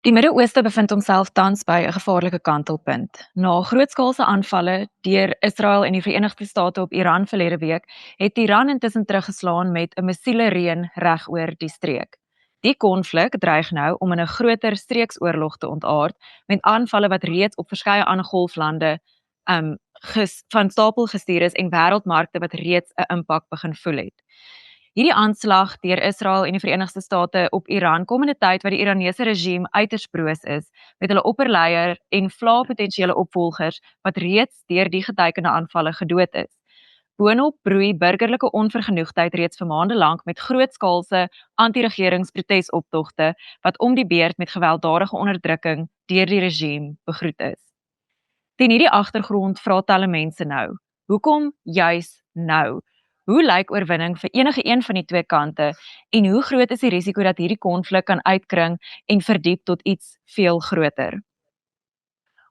Die Midde-Ooste bevind homself tans by 'n gevaarlike kantelpunt. Na grootskaalse aanvalle deur Israel en die Verenigde State op Iran verlede week, het Iran intussen teruggeslaan met 'n missielereën regoor die streek. Die konflik dreig nou om in 'n groter streeksoorlog te ontaard, met aanvalle wat reeds op verskeie ander golflande van stapel gestuur is en wêreldmarkte wat reeds 'n impak begin voel het. Hierdie aanslag deur Israel en die Verenigde State op Iran kom in 'n tyd wat die Iranese regime uiters broos is met hulle opperleier en potensiële opvolgers wat reeds deur die getekende aanvalle gedood is. Boonop broei burgerlike onvergenoegdheid reeds vir maande lank met grootskaalse anti-regeringsprotesoptogte wat om die beurt met gewelddadige onderdrukking deur die regime begroet is. Teen hierdie agtergrond vra talle mense nou, hoekom juis nou? Hoe lyk oorwinning vir enige een van die twee kante en hoe groot is die risiko dat hierdie konflik kan uitkring en verdiep tot iets veel groter?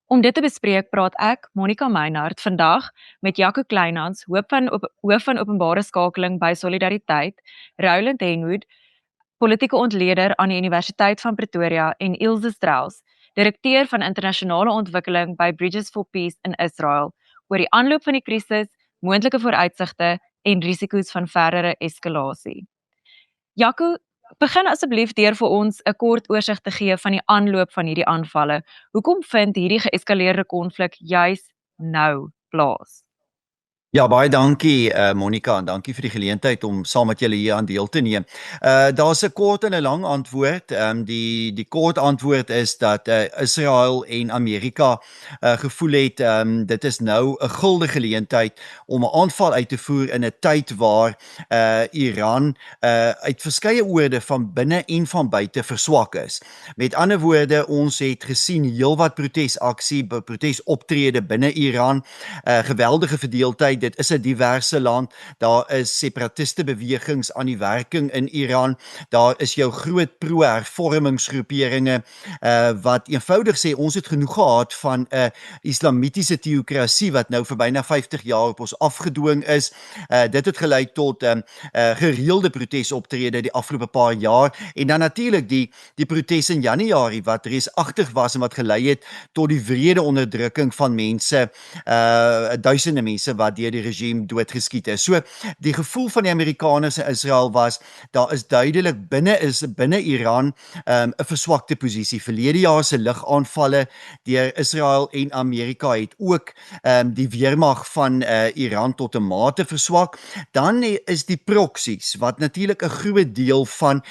Om dit te bespreek praat ek, Monica Meinhardt, vandag met Jaco Kleinhans, hoof van openbare skakeling by Solidariteit, Roland Henwood, politieke ontleder aan die Universiteit van Pretoria en Ilse Strauss, direkteur van internasionale ontwikkeling by Bridges for Peace in Israel, oor die aanloop van die krisis, moontlike vooruitsigte en risiko's van verdere eskalasie. Jaco, begin asseblief deur vir ons 'n kort oorsig te gee van die aanloop van hierdie aanvalle. Hoekom vind hierdie geeskaleerde konflik juis nou plaas? Ja, baie dankie Monica en dankie vir die geleentheid om saam met julle hier aan deel te neem. Daar's 'n kort en 'n lang antwoord. Die kort antwoord is dat Israel en Amerika gevoel het dit is nou 'n gulde geleentheid om 'n aanval uit te voer in 'n tyd waar Iran uit verskeie oorde van binne en van buite verswak is. Met ander woorde, ons het gesien heelwat protesoptrede binne Iran, geweldige verdeeldheid. Dit is 'n diverse land. Daar is separatiste bewegings aan die werking in Iran. Daar is jou groot pro-hervormingsgroeperinge wat eenvoudig sê ons het genoeg gehad van 'n islamitiese teokrasie wat nou vir byna 50 jaar op ons afgedwing is. Dit het gelei tot gereelde protesoptrede die afgelope paar jaar en dan natuurlik die protes in Januarie wat reusagtig was en wat gelei het tot die wrede onderdrukking van mense, duisende mense wat deur die regime doodgeskiet is. So die gevoel van die Amerikaners in Israel was daar is duidelik binne Iran 'n verswakte posisie. Verlede jaar se lugaanvalle deur Israel en Amerika het ook die weermag van Iran tot 'n mate verswak. Dan is die proksies wat natuurlik 'n groot deel van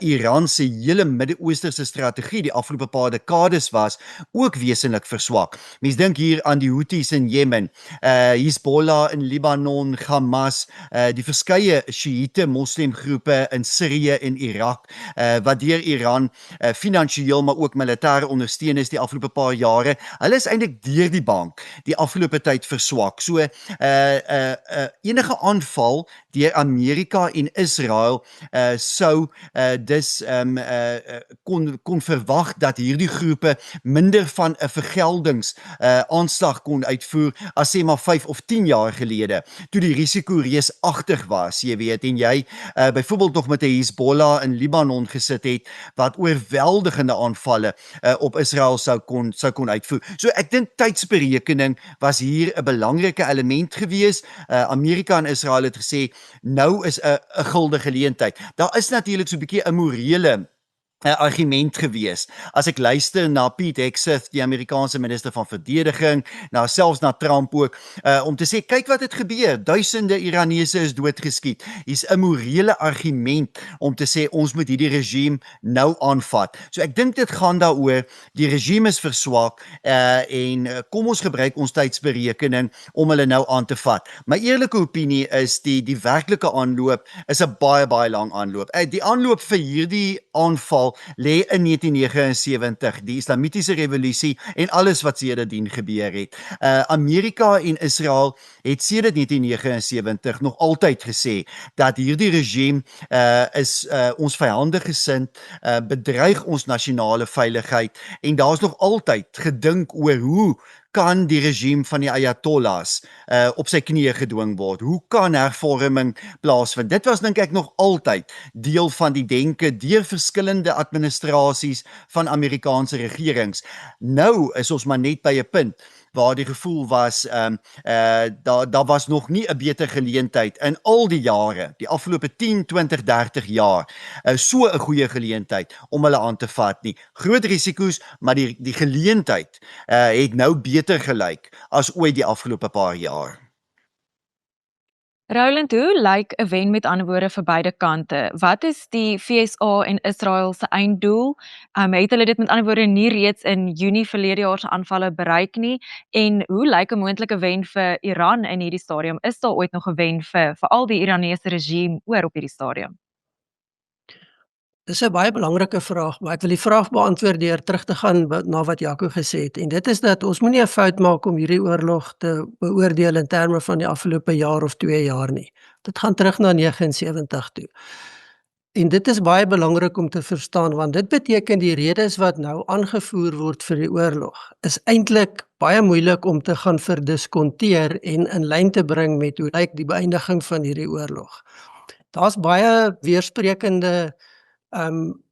Iran se hele Midde-Oosterse strategie die afgelope paar dekades was, ook wesentlik verswak. Mens dink hier aan die Houthis in Jemen, Hezbollah in Libanon, Hamas, die verskeie Sjiïte moslimgroepe in Sirië en Irak, wat deur Iran finansiëel maar ook militêr ondersteun is die afgelope paar jare. Hulle is eintlik deur die bank die afgelope tyd verswak. So enige aanval deur Amerika en Israel sou kon verwag dat hierdie groepe minder van 'n vergeldings aanslag kon uitvoer as sê maar 5 of 10 jaar gelede, toe die risiko reusagtig was, jy weet, en jy byvoorbeeld nog met 'n Hezbollah in Libanon gesit het, wat oorweldigende aanvalle op Israel sou kon uitvoer. So ek dink tydsberekening was hier 'n belangrike element gewees. Amerika en Israel het gesê, nou is 'n gulde geleentheid. Daar is natuurlik so 'n bietjie 'n morele argument gewees. As ek luister na Pete Hegseth, die Amerikaanse minister van verdediging, selfs na Trump ook, om te sê, kyk wat het gebeur, duisende Iranese is doodgeskiet. Hier's 'n morele argument om te sê, ons moet hierdie regime nou aanvat. So ek dink dit gaan daaroor, die regime is verswak, en kom ons gebruik ons tydsberekening om hulle nou aan te vat. My eerlike opinie is, die werklike aanloop is 'n baie lang aanloop. Die aanloop vir hierdie aanval lê in 1979, die Islamitiese revolusie en alles wat sedertdien gebeur het. Amerika en Israel het sedert 1979 nog altyd gesê dat hierdie regime is ons vyande gesind, bedreig ons nasionale veiligheid en daar's nog altyd gedink oor hoe kan die regime van die Ayatollahs op sy knieë gedwing word? Hoe kan hervorming plaasvind? Dit was dink ek nog altyd deel van die denke deur verskillende administrasies van Amerikaanse regerings. Nou is ons maar net by 'n punt waar die gevoel was daar was nog nie 'n beter geleentheid in al die jare, die afgelope 10, 20, 30 jaar, so 'n goeie geleentheid om hulle aan te vat nie. Groot risiko's, maar die geleentheid het nou beter gelyk as ooit die afgelope paar jaar. Roland, hoe lyk 'n wen met ander woorde vir beide kante? Wat is die FSA en Israel se einddoel? Het hulle dit met ander woorde nie reeds in Junie verlede jaar se aanvalle bereik nie? En hoe lyk 'n moontlike wen vir Iran in hierdie stadium? Is daar ooit nog 'n wen vir al die Iranese regime oor op hierdie stadium? Dis 'n baie belangrike vraag, maar ek wil die vraag beantwoord deur terug te gaan na wat Jaco gesê het. En dit is dat ons moenie 'n fout maak om hierdie oorlog te beoordeel in terme van die afgelope jaar of 2 jaar nie. Dit gaan terug na 79 toe. En dit is baie belangrik om te verstaan, want dit beteken die redes wat nou aangevoer word vir die oorlog is eintlik baie moeilik om te gaan verdiskonteer en in lyn te bring met hoe lyk die beëindiging van hierdie oorlog. Daar's baie weersprekende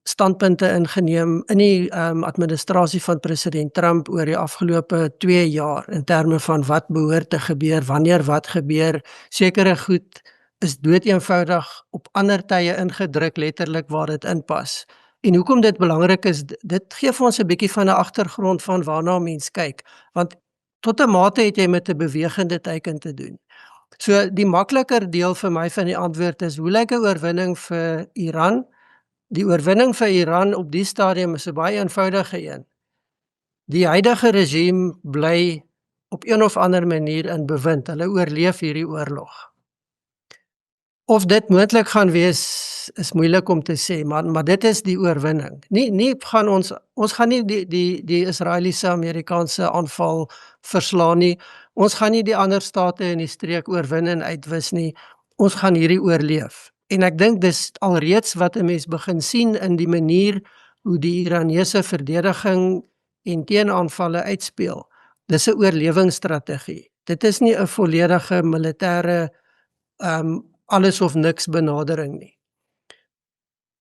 standpunte ingeneem in die administrasie van president Trump oor die afgelope 2 jaar in terme van wat behoort te gebeur, wanneer wat gebeur. Sekere goed is doeteenvoudig op ander tye ingedruk, letterlik waar dit inpas. En hoekom dit belangrik is, dit gee vir ons 'n bietjie van 'n agtergrond van waarna mens kyk, want tot 'n mate het jy met 'n bewegende teiken te doen. So die makliker deel vir my van die antwoord is, hoe lyk 'n oorwinning vir Iran? Die oorwinning vir Iran op die stadium is 'n baie eenvoudige een. Die huidige regime bly op een of ander manier in bewind. Hulle oorleef hierdie oorlog. Of dit moontlik gaan wees, is moeilik om te sê, maar dit is die oorwinning. Nie gaan ons gaan nie die Israeliese Amerikaanse aanval verslaan nie. Ons gaan nie die ander state in die streek oorwin en uitwis nie. Ons gaan hierdie oorleef. En ek dink dis alreeds wat 'n mens begin sien in die manier hoe die Iranese verdediging en teenaanvalle uitspeel. Dis 'n oorlewingsstrategie. Dit is nie 'n volledige militêre alles of niks benadering nie.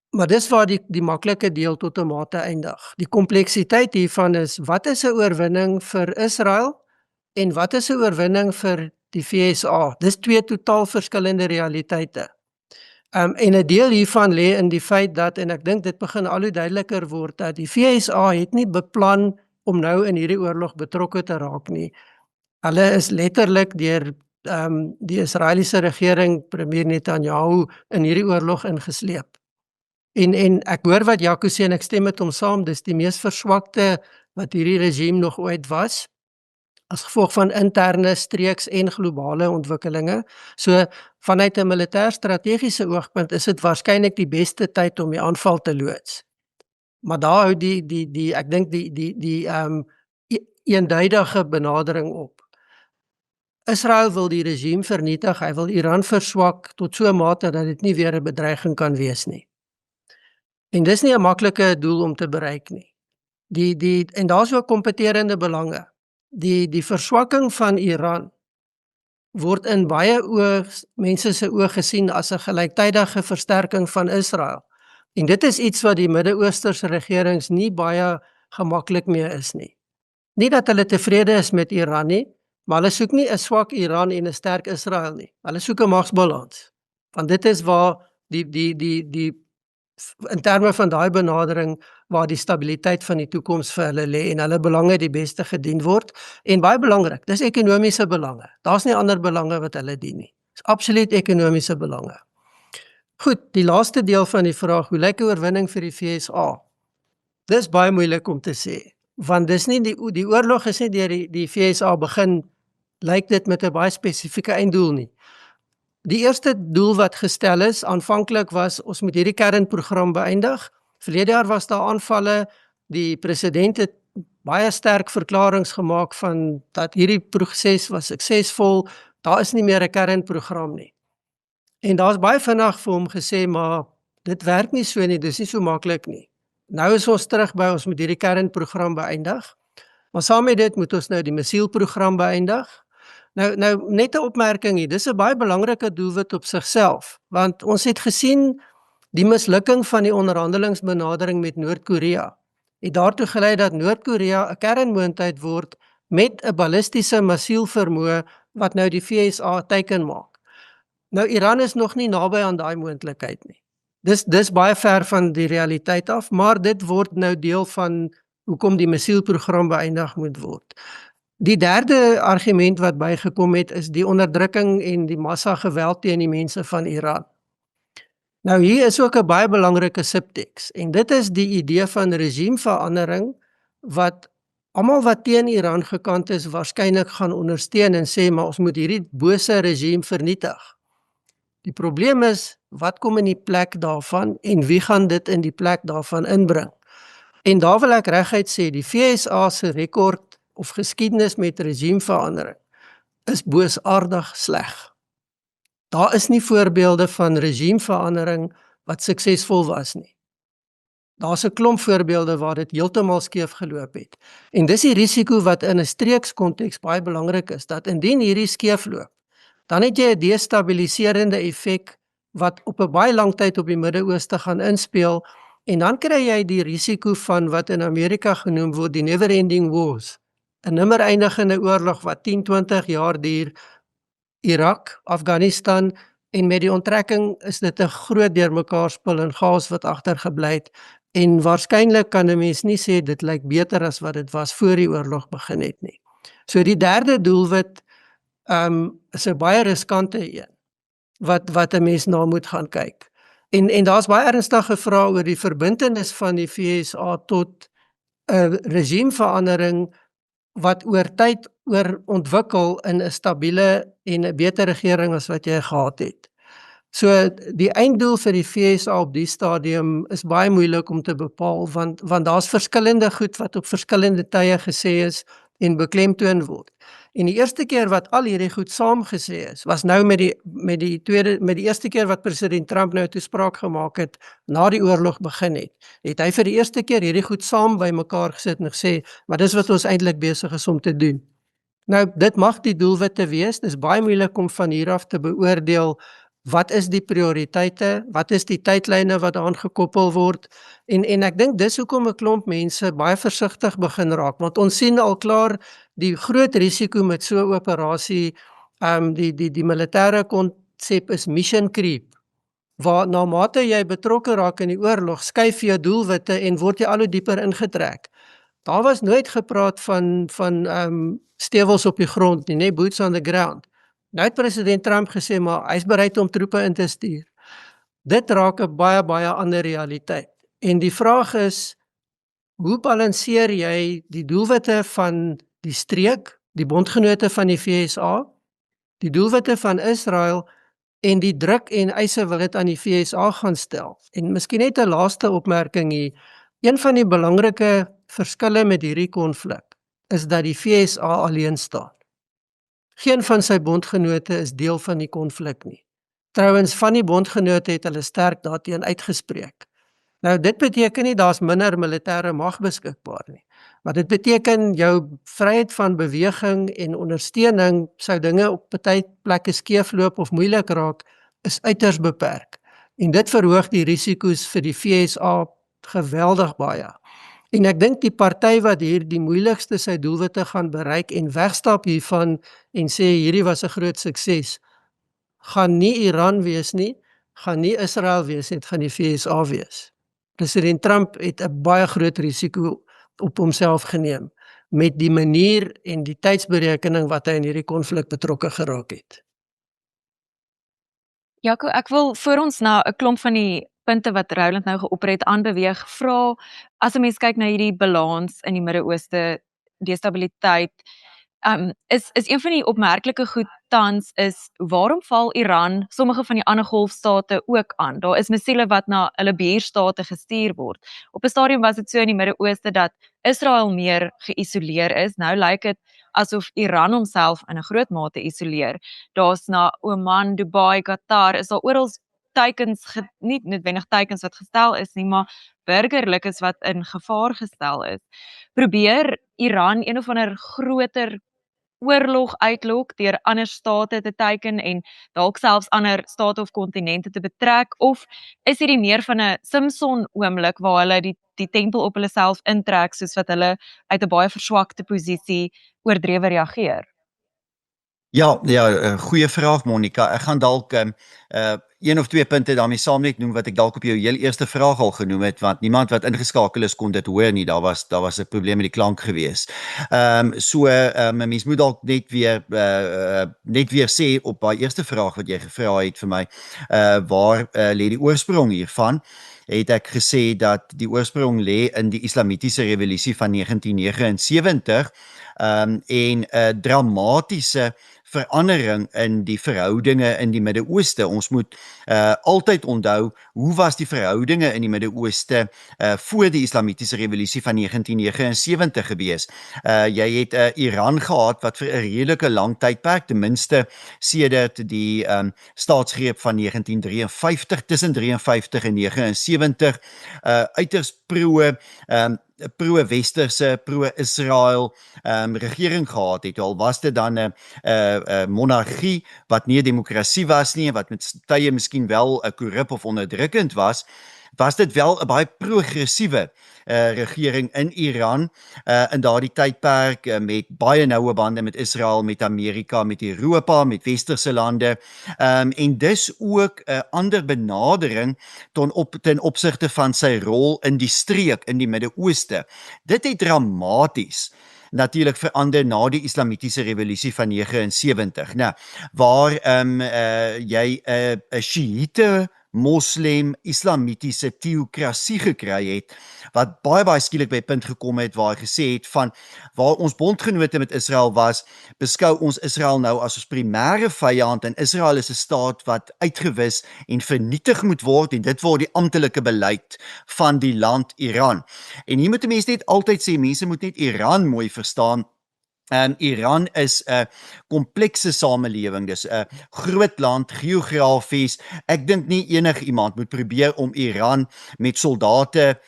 Maar dis waar die maklike deel tot 'n mate eindig. Die kompleksiteit hiervan is, wat is 'n oorwinning vir Israel en wat is 'n oorwinning vir die FSA? Dis 2 totaal verskillende realiteite. En 'n deel hiervan lê in die feit dat, en ek dink dit begin al hoe duideliker word, dat die FSA het nie beplan om nou in hierdie oorlog betrokke te raak nie. Hulle is letterlik deur die Israeliese regering, premier Netanyahu, in hierdie oorlog ingesleep. En ek hoor wat Jaco sê en ek stem met hom saam, dis die mees verswakte wat hierdie regime nog ooit was, as gevolg van interne, streeks en globale ontwikkelinge. So vanuit 'n militêr-strategiese oogpunt is dit waarskynlik die beste tyd om die aanval te loods. Maar daar hou ek dink die eenduidige benadering op. Israel wil die regime vernietig, hy wil Iran verswak tot so 'n mate dat dit nie weer 'n bedreiging kan wees nie. En dis nie 'n maklike doel om te bereik nie. En daar's ook kompeterende belange. Die verswakking van Iran word in baie mense se oë gesien as 'n gelyktydige versterking van Israel. En dit is iets wat die Midde-Oosterse regerings nie baie gemaklik mee is nie. Nie dat hulle tevrede is met Iran nie, maar hulle soek nie 'n swak Iran en 'n sterk Israel nie. Hulle soek 'n magsbalans. Want dit is waar in terme van daai benadering waar die stabiliteit van die toekoms vir hulle lê en hulle belange die beste gedien word. En baie belangrik, dis ekonomiese belange. Daar's nie ander belange wat hulle dien nie. Dis absoluut ekonomiese belange. Goed, die laaste deel van die vraag, hoe lyk 'n oorwinning vir die FSA? Dis baie moeilik om te sê, want dis nie die oorlog is nie deur die FSA begin, lyk dit met 'n baie spesifieke einddoel nie. Die eerste doel wat gestel is, aanvanklik was, ons moet hierdie kernprogram beëindig. Verlede jaar was daar aanvalle, die president het baie sterk verklaringe gemaak van dat hierdie proses was suksesvol, daar is nie meer 'n kernprogram nie. En daar's baie vinnig vir hom gesê, maar dit werk nie so nie, dis nie so maklik nie. Nou is ons terug by, ons moet hierdie kernprogram beëindig. Maar saam met dit moet ons nou die missielprogram beëindig. Nou net 'n opmerking hier, dis 'n baie belangrike doelwit op sigself, want ons het gesien die mislukking van die onderhandelingsbenadering met Noord-Korea het daartoe gelei dat Noord-Korea 'n kernmoondheid word met 'n ballistiese missielvermoë wat nou die VSA teiken maak. Nou Iran is nog nie naby aan daai moontlikheid nie. Dis baie ver van die realiteit af, maar dit word nou deel van hoekom die missielprogram beëindig moet word. Die derde argument wat bygekom het is die onderdrukking en die massa geweld teen die mense van Iran. Nou hier is ook 'n baie belangrike subteks en dit is die idee van regimeverandering wat almal wat teen Iran gekant is waarskynlik gaan ondersteun en sê maar ons moet hierdie bose regime vernietig. Die probleem is wat kom in die plek daarvan en wie gaan dit in die plek daarvan inbring? En daar wil ek reguit sê die VSA se rekord of geskiedenis met regimeverandering is boosaardig sleg. Daar is nie voorbeelde van regimeverandering wat suksesvol was nie. Daar's 'n klomp voorbeelde waar dit heeltemal skeef geloop het. En dis die risiko wat in 'n streekskonteks baie belangrik is, dat indien hierdie skeefloop, dan het jy 'n destabiliserende effek wat op 'n baie lang tyd op die Midde-Ooste gaan inspeel en dan kry jy die risiko van wat in Amerika genoem word die never-ending wars, 'n nimmer eindigende oorlog wat 10, 20 jaar duur, Irak, Afghanistan en met die onttrekking is dit 'n groot deurmekaarspel en chaos wat agtergebly het en waarskynlik kan 'n mens nie sê dit lyk beter as wat dit was voor die oorlog begin het nie. So die derde doelwit is 'n baie riskante een wat 'n mens na moet gaan kyk. En daar's baie ernstige vrae oor die verbintenis van die VSA tot 'n regimeverandering wat oor tyd ontwikkel in 'n stabiele en 'n beter regering as wat jy gehad het. So die einddoel vir die VSA op die stadium is baie moeilik om te bepaal want daar's verskillende goed wat op verskillende tye gesê is en beklemtoon word. En die eerste keer wat al hierdie goed saamgesê is, was nou met die eerste keer wat president Trump nou 'n toespraak gemaak het na die oorlog begin het hy vir die eerste keer hierdie goed saam bymekaar gesit en gesê, maar dis wat ons eintlik besig is om te doen. Nou dit mag die doelwitte wees, dis baie moeilik om van hier af te beoordeel wat is die prioriteite, wat is die tydlyne wat daaraan gekoppel word en ek dink dis hoekom 'n klomp mense baie versigtig begin raak, want ons sien al klaar die groot risiko met so 'n operasie, die militêre konsep is mission creep, waar na mate jy betrokke raak in die oorlog, skuif jou doelwitte en word jy al hoe dieper ingetrek. Daar was nooit gepraat van stewels op die grond nie, net boots on the ground. Nou het president Trump gesê, maar hy is bereid om troepe in te stuur. Dit raak 'n baie ander realiteit. En die vraag is, hoe balanseer jy die doelwitte van die streek, die bondgenote van die VSA, die doelwitte van Israel en die druk en eise wat dit aan die VSA gaan stel? En miskien net 'n laaste opmerking hier. Een van die belangrike verskille met hierdie konflik is dat die VSA alleen staan. Geen van sy bondgenote is deel van die konflik nie. Trouwens, van die bondgenote het hulle sterk daarteen uitgespreek. Nou dit beteken nie daar's minder militêre mag beskikbaar nie, maar dit beteken jou vryheid van beweging en ondersteuning sou dinge op party plekke skeefloop of moeilik raak, is uiters beperk. En dit verhoog die risiko's vir die VSA geweldig baie. En ek dink die party wat hier die moeilikste sy doelwitte gaan bereik en wegstap hiervan en sê hierdie was 'n groot sukses, gaan nie Iran wees nie, gaan nie Israel wees nie, dit gaan die VSA wees. President Trump het 'n baie groot risiko op homself geneem met die manier en die tydsberekening wat hy in hierdie konflik betrokke geraak het. Jaco, ek wil voor ons na 'n klomp van die punte wat Roland nou geopper het aanbeweeg, vra as 'n mens kyk na hierdie balans in die Midde-Ooste, destabiliteit, is een van die opmerklike goed tans is, waarom val Iran sommige van die ander golfstate ook aan? Daar is missiele wat na hulle buurstate gestuur word. Op 'n stadium was dit so in die Midde-Ooste dat Israel meer geïsoleer is. Nou lyk dit asof Iran homself in 'n groot mate isoleer. Daar's na Oman, Dubai, Qatar, is daar oral nie noodwendig teikens wat gestel is nie, maar burgerlikes wat in gevaar gestel is, probeer Iran een of ander groter oorlog uitlok deur ander state te teiken en dalk selfs ander state of kontinente te betrek, of is hierdie meer van 'n Simpson oomblik waar hulle die tempel op hulle self intrek soos wat hulle uit 'n baie verswakte posisie oordrewe reageer? Ja, goeie vraag Monica. Ek gaan dalk een of twee punte daarmee saam net noem wat ek dalk op jou heel eerste vraag al genoem het, want niemand wat ingeskakel is kon dit hoor nie. Daar was 'n probleem met die klank gewees. 'n mens moet dalk net weer sê op daai eerste vraag wat jy gevra het vir my, waar lê die oorsprong hiervan? Het ek gesê dat die oorsprong lê in die Islamitiese revolusie van 1979 en 'n dramatiese verandering in die verhoudinge in die Midde-Ooste. Ons moet altyd onthou hoe was die verhoudinge in die Midde-Ooste voor die Islamitiese revolusie van 1979 gewees. Jy het Iran gehad wat vir 'n redelike lang tydperk, ten minste sedert die staatsgreep van 1953 tussen 53 en 79 uiters pro-westerse, pro-Israel regering gehad het. Al was dit dan 'n monargie wat nie 'n demokrasie was nie, wat met tye miskien wel 'n korrup of onderdrukkend was dit wel 'n baie progressiewe regering in Iran in daardie tydperk met baie noue bande met Israel, met Amerika, met Europa, met westerse lande en dis ook 'n ander benadering ten opsigte van sy rol in die streek in die Midde-Ooste. Dit het dramaties natuurlik verander na die Islamitiese revolusie van 79. Nou, waar jy 'n Sjiïte Moslem Islamitiese teokrasie gekry het wat baie skielik by 'n punt gekom het waar hy gesê het van waar ons bondgenote met Israel was, beskou ons Israel nou as ons primêre vyand en Israel is 'n staat wat uitgewis en vernietig moet word en dit word die amptelike beleid van die land Iran. En hier moet 'n mens net altyd sê, mense moet net Iran mooi verstaan. Iran is 'n komplekse samelewing, dis 'n groot land geografies. Ek dink nie enigiemand moet probeer om Iran met soldate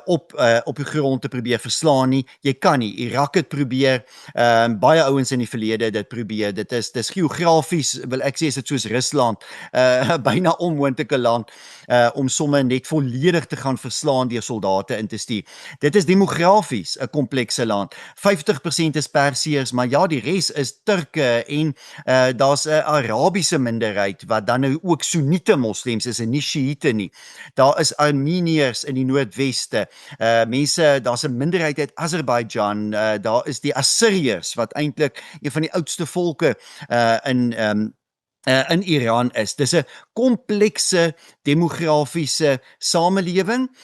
op die grond te probeer verslaan nie. Jy kan nie. Irak het probeer, baie ouens in die verlede dit probeer. Dis geografies, wil ek sê is dit soos Rusland, byna onmoontlike land om sommer net volledig te gaan verslaan deur soldate in te stuur. Dit is demografies 'n komplekse land. 50% is Persiërs, maar ja, die res is Turke en daar's 'n Arabiese minderheid wat dan nou ook Soenite moslems is en nie Sjiïte nie. Daar is Armeniërs in die Noordwes. Mense, daar's 'n minderheid uit Azerbaijan, daar is die Assiriërs wat eintlik een van die oudste volke in Iran is. Dis 'n komplekse demografiese samelewing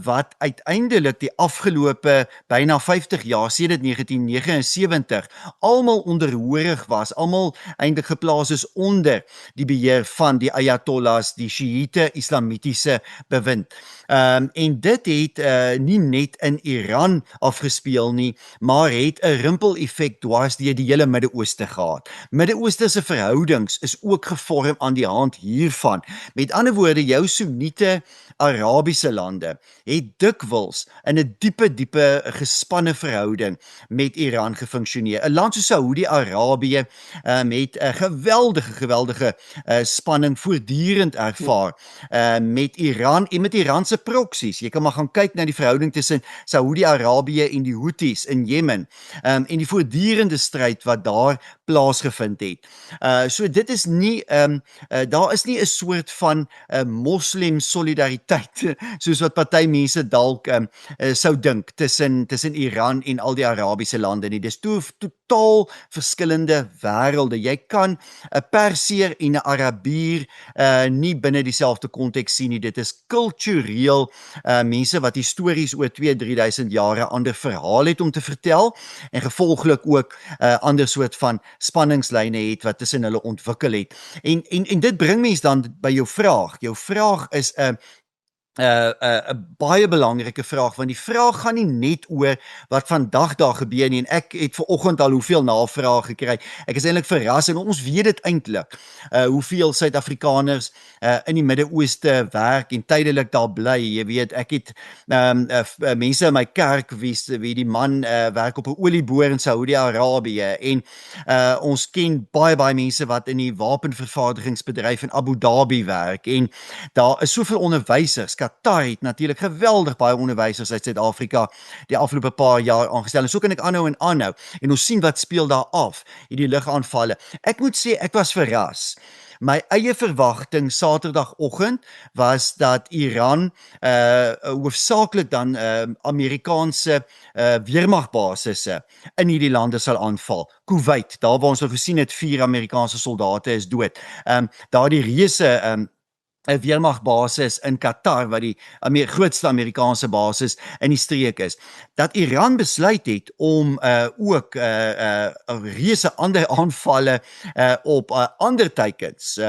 wat uiteindelik die afgelope byna 50 jaar sedert 1979 almal onderhoorig was, almal eintlik geplaas is onder die beheer van die Ayatollahs, die Sjiïte Islamitiese bewind. En dit het nie net in Iran afgespeel nie, maar het 'n rimpel-effek dwars deur die hele Midde-Ooste gehad. Midde-Oosterse verhoudings is ook gevorm aan die hand hiervan. Met ander woorde, jou Soenite Arabiese lande het dikwels in 'n diepe gespanne verhouding met Iran gefunksioneer. 'n Land soos Saudi-Arabië met 'n geweldige spanning voortdurend ervaar met Iran en met Iran se proksies. Jy kan maar gaan kyk na die verhouding tussen Saudi-Arabië en die Houthis in Jemen en die voortdurende stryd wat daar plaasgevind het. So dit is nie daar is nie 'n soort van moslim solidariteit soos wat party mense dalk sou dink tussen Iran en al die Arabiese lande nie. Dis totaal verskillende wêrelde. Jy kan 'n Persiër en 'n Arabier nie binne dieselfde konteks sien nie. Dit is kultureel mense wat histories oor 2-3 duisend jare ander verhaal het om te vertel en gevolglik ook ander soort van spanningslyne het wat tussen hulle ontwikkel het. En dit bring mens dan by jou vraag. Jou vraag is baie belangrike vraag, want die vraag gaan nie net oor wat vandag daar gebeur nie, en ek het vanoggend al hoeveel navrae gekry. Ek is eintlik verras, en ons weet dit eintlik, hoeveel Suid-Afrikaners in die Midde-Ooste werk en tydelik daar bly. Jy weet, ek het mense in my kerk wie die man werk op 'n olieboor in Saudi-Arabië, en ons ken baie mense wat in die wapenvervaardigingsbedryf in Abu Dhabi werk, en daar is soveel onderwysers. Qatar het natuurlik geweldig baie onderwysers uit Suid-Afrika die afgelope paar jaar aangestel, en so kan ek aanhou en ons sien wat speel daar af, hierdie lugaanvalle. Ek moet sê, ek was verras. My eie verwagting Saterdagoggend was dat Iran hoofsaaklik dan Amerikaanse weermagbasisse in hierdie lande sal aanval. Kuwait, daar waar ons al gesien het 4 Amerikaanse soldate is dood. Daar die reuse 'n weermagbasis in Qatar wat die grootste Amerikaanse basis in die streek is. Dat Iran besluit het om ook reuse ander aanvalle op ander teikens,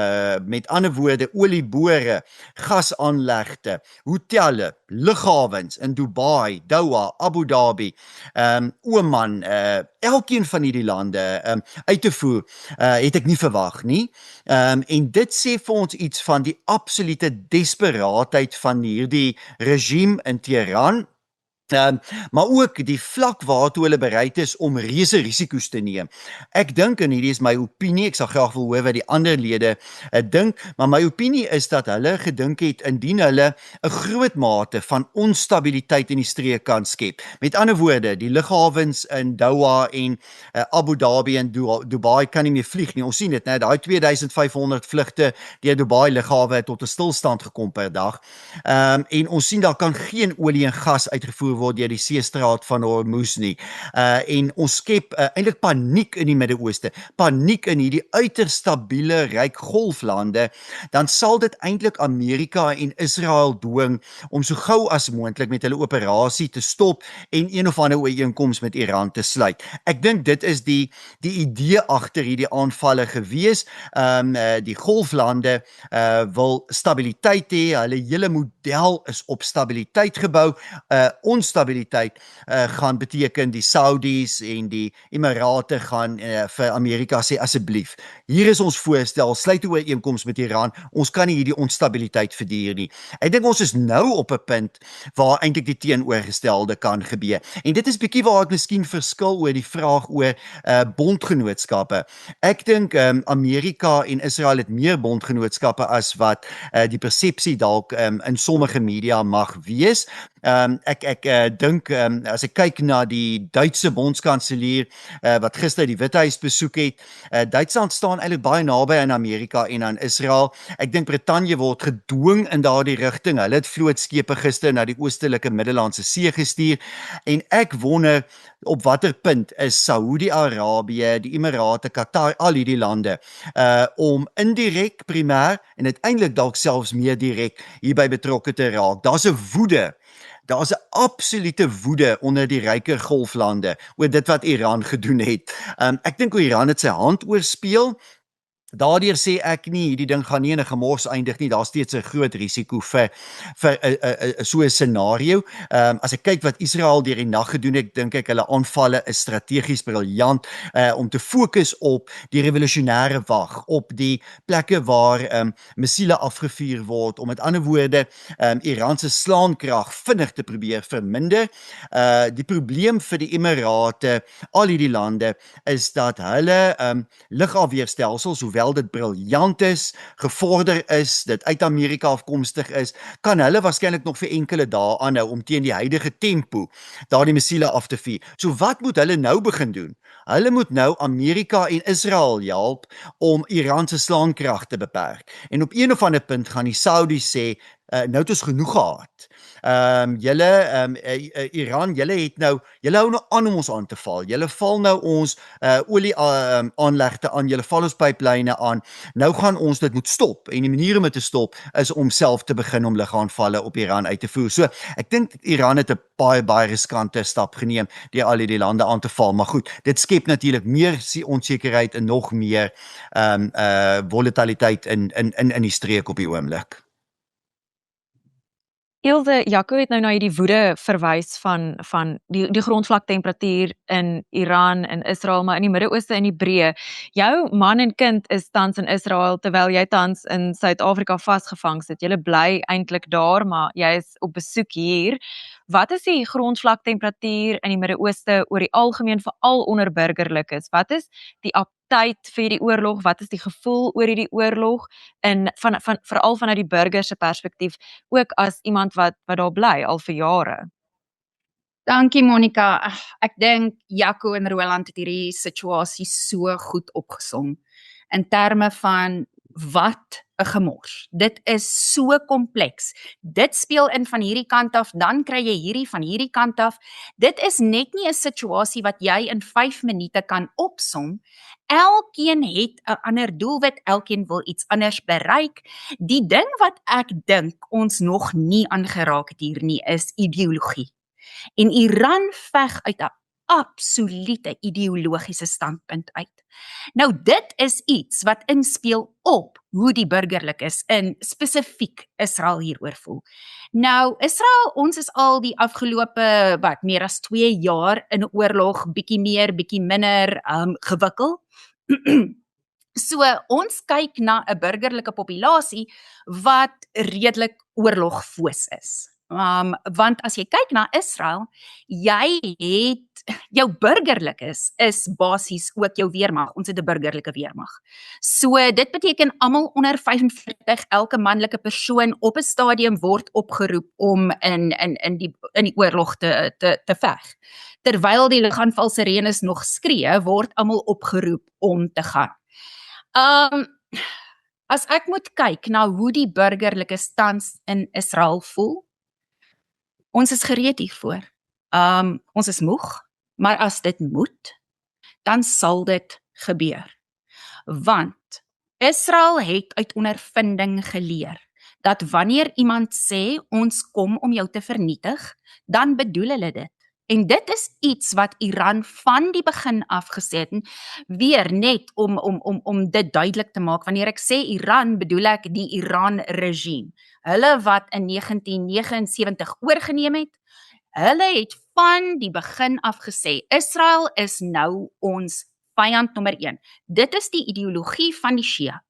met ander woorde oliebore, gasaanlegte, hotelle, lughawens in Dubai, Doha, Abu Dhabi, Oman, elkeen van hierdie lande uit te voer, het ek nie verwag nie. En dit sê vir ons iets van die absolute desperaatheid van hierdie regime in Teheran, maar ook die vlak waartoe hulle bereid is om reuse risiko's te neem. Ek dink, en hierdie is my opinie, ek sal graag wil hoor wat die ander lede dink, maar my opinie is dat hulle gedink het, indien hulle 'n groot mate van onstabiliteit in die streek kan skep. Met ander woorde, die lughawens in Doha en Abu Dhabi en Dubai kan nie meer vlieg nie. Ons sien dit, né? Daai 2500 vlugte deur Dubai lughawe tot 'n stilstand gekom per dag. En ons sien daar kan geen olie en gas uitgevoer word deur die seestraat van Hormuz nie. En ons skep eintlik paniek in die Midde-Ooste, paniek in hierdie uiters stabiele ryk golflande. Dan sal dit eintlik Amerika en Israel dwing om so gou as moontlik met hulle operasie te stop en een of ander ooreenkoms met Iran te sluit. Ek dink dit is die idee agter hierdie aanvalle gewees. Die golflande wil stabiliteit hê, hulle hele model is op stabiliteit gebou. Onstabiliteit gaan beteken die Saudis en die Emirate gaan vir Amerika sê, asseblief, hier is ons voorstel, sluit 'n ooreenkoms met Iran, ons kan nie hierdie onstabiliteit verduur nie. Ek dink ons is nou op 'n punt waar eintlik die teenoorgestelde kan gebeur. En dit is bietjie waar ek miskien verskil oor die vraag oor bondgenootskappe. Ek dink Amerika en Israel het meer bondgenootskappe as wat die persepsie dalk in sommige media mag wees. Ek dink as ek kyk na die Duitse bondskanselier wat gister die Withuis besoek het, Duitsland staan eintlik baie naby aan Amerika en aan Israel. Ek dink Brittanje word gedwing in daardie rigting. Hulle het vlootskepe gister na die oostelike Middellandse See gestuur, en ek wonder op watter punt is Saudi-Arabië, die Emirate, Qatar, al hierdie lande om indirek primêr en uiteindelik dalk selfs meer direk hierby betrokke te raak. Daar's 'n woede. Daar's 'n absolute woede onder die ryker golflande oor dit wat Iran gedoen het. Ek dink Iran het sy hand oorspeel. Daardeur sê ek nie, hierdie ding gaan nie in 'n gemors eindig nie, daar's steeds 'n groot risiko vir so 'n scenario. As ek kyk wat Israel deur die nag gedoen het, dink ek hulle aanvalle is strategies briljant om te fokus op die revolusionêre wag, op die plekke waar missiele afgevuur word, om met ander woorde Iran se slaankrag vinnig te probeer verminder. Die probleem vir die Emirate, al hierdie lande, is dat hulle lugafweerstelsels, hoewel dit briljant is, gevorder is, dit uit Amerika afkomstig is, kan hulle waarskynlik nog vir enkele dae aanhou om teen die huidige tempo daardie missiele af te vuur. So wat moet hulle nou begin doen? Hulle moet nou Amerika en Israel help om Iran se slaankrag te beperk. En op een of ander punt gaan die Saudis sê, nou het ons genoeg gehad. Iran, julle hou nou aan om ons aan te val. Julle val nou ons olie aanlegte aan, julle val ons pyplyne aan. Nou gaan ons dit moet stop. En die manier om dit te stop is om self te begin om lugaanvalle op Iran uit te voer. So, ek dink Iran het 'n baie riskante stap geneem deur al hierdie lande aan te val. Maar goed, dit skep natuurlik meer onsekerheid en nog meer volatiliteit in die streek op die oomblik. Ilse, Jaco het nou na hierdie woede verwys van die grondvlaktemperatuur in Iran en Israel, maar in die Midde-Ooste en Hebreë. Jou man en kind is tans in Israel terwyl jy tans in Suid-Afrika vasgevang sit. Jy bly eintlik daar, maar jy is op besoek hier. Wat is die grondvlaktemperatuur in die Midde-Ooste oor die algemeen veral onder burgerlikes? Wat is die aptyd vir hierdie oorlog? Wat is die gevoel oor hierdie oorlog? En veral vanuit die burger se perspektief, ook as iemand wat daar bly al vir jare. Dankie Monica. Ek dink Jaco en Roland het hierdie situasie so goed opgesom in terme van wat 'n gemors. Dit is so kompleks. Dit speel in van hierdie kant af, dan kry jy hierdie van hierdie kant af. Dit is net nie 'n situasie wat jy in 5 minute kan opsom. Elkeen het 'n ander doelwit, elkeen wil iets anders bereik. Die ding wat ek dink ons nog nie aangeraak het hier nie, is ideologie. En Iran veg uit 'n absolute ideologiese standpunt uit. Nou dit is iets wat inspeel op hoe die burgerlikes in spesifiek Israel hieroor voel. Nou Israel, ons is al die afgelope meer as 2 jaar in 'n oorlog, bietjie meer, bietjie minder gewikkel. So ons kyk na 'n burgerlike populasie wat redelik oorlogfoos is. Want as jy kyk na Israel, jou burgerlikes is basies ook jou weermag. Ons het 'n burgerlike weermag. So dit beteken almal onder 45, elke manlike persoon op 'n stadium word opgeroep om in die oorlog te veg. Terwyl die liggaamval sirenes nog skree, word almal opgeroep om te gaan. As ek moet kyk na hoe die burgerlikes tans in Israel voel, ons is gereed hiervoor. Ons is moeg, maar as dit moet, dan sal dit gebeur. Want Israel het uit ondervinding geleer dat wanneer iemand sê ons kom om jou te vernietig, dan bedoel hulle dit. En dit is iets wat Iran van die begin af gesê het, weer net om dit duidelik te maak. Wanneer ek sê Iran, bedoel ek die Iran regime. Hulle wat in 1979 oorgeneem het, hulle het van die begin af gesê, Israel is nou ons vyand nommer 1. Dit is die ideologie van die Shia.